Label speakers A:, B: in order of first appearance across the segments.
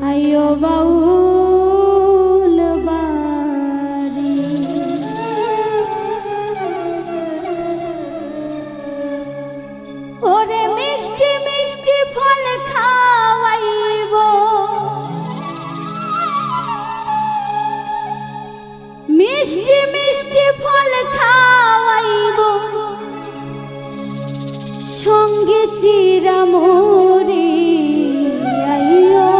A: আইও বাউল বাড়ি ওরে মিষ্টি মিষ্টি ফল খাওয়াইব মিষ্টি মিষ্টি ফল খাওয়াইব সঙ্গে চিরামরি আইও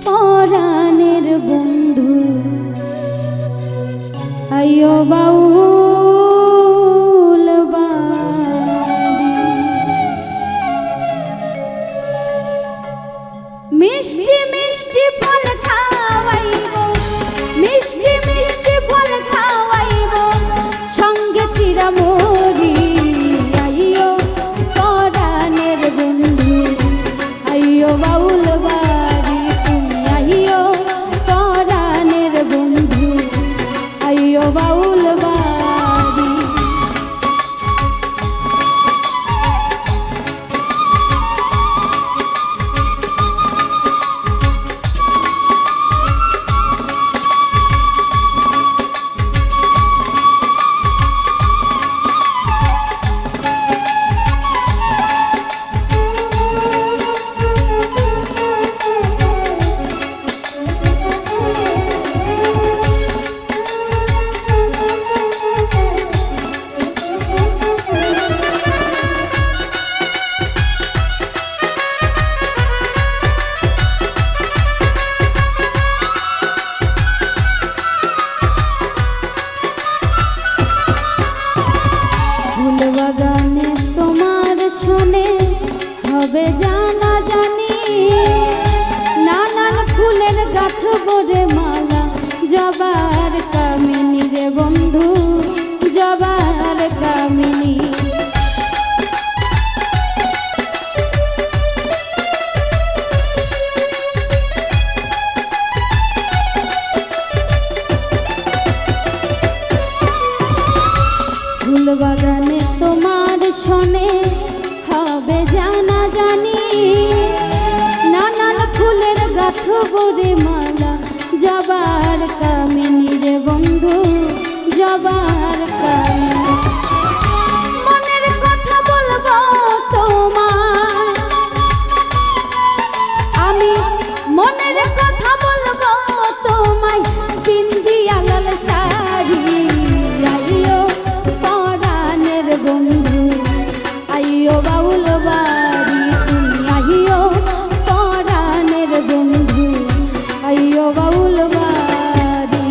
A: পরাণের বন্ধু আইও বাউল বাড়ি মিষ্টি মিষ্টি ফল খাওয়াইব মিষ্টি মিষ্টি ফল খাওয়াইব সঙ্গে চিরামরি আইও পরাণের বন্ধু আইও বাউল বাড়ি তুমি আইও পরাণের বন্ধু আইও বাউল বাড়ি বাগানে তোমার শোনে হবে জানা জানি নানান ফুলের গাথ বরে মালা জবার কামিনী রে বন্ধু জবার কামিনী ফুল বাগানে তোমার শোনে হবে জানা জানি নানান ফুলের গাথ বরে মালা জবার কামিনী রে বন্ধু জবার কামিনী মনের কথা বলবো তোমার আমি মনের কথা বলবো তোমায় বিন্দিয়া লাল শাড়ি আইও পরাণের বন্ধু আইও বাউল বাড়ি তুমি আইও পরাণের বন্ধু আইও বাউল বাড়ি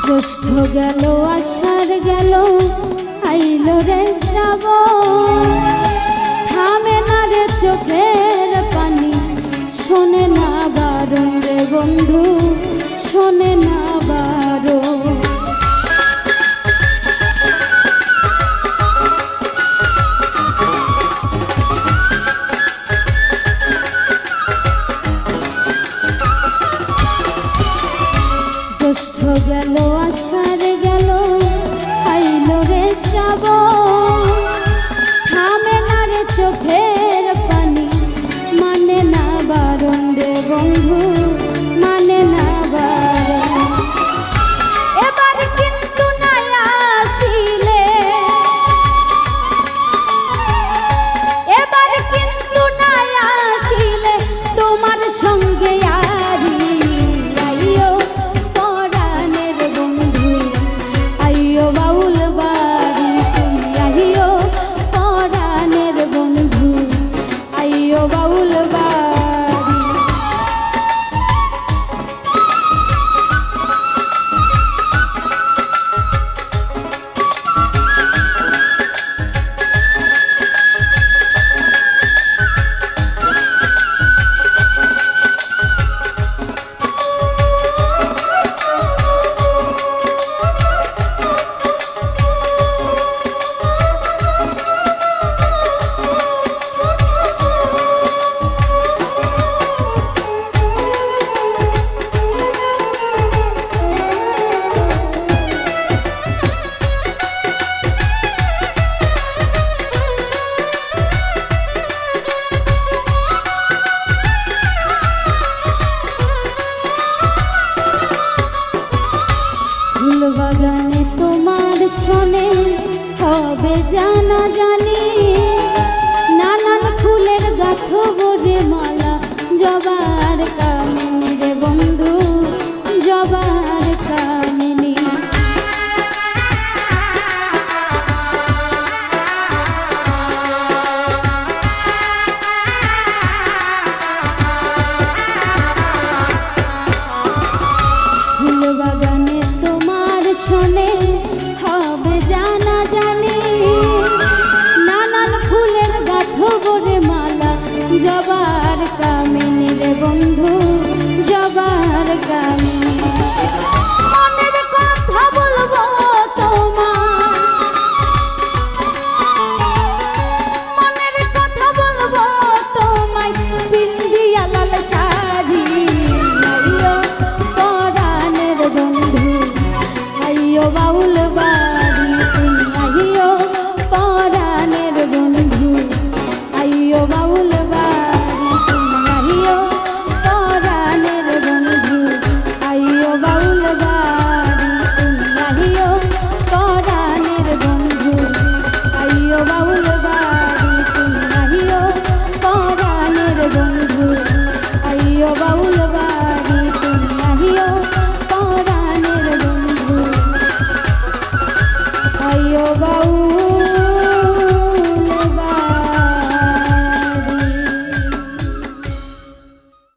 A: জ্যৈষ্ঠ গেল আষাঢ় গেল আইল রে শ্রাবণ থামে না রে চোখের পানি শোনে না বারণ রে বন্ধু শোনে না বারণ জ্যৈষ্ঠ গেল আষাঢ় গেল আইল রে শ্রাবণ প্রিয় বাউল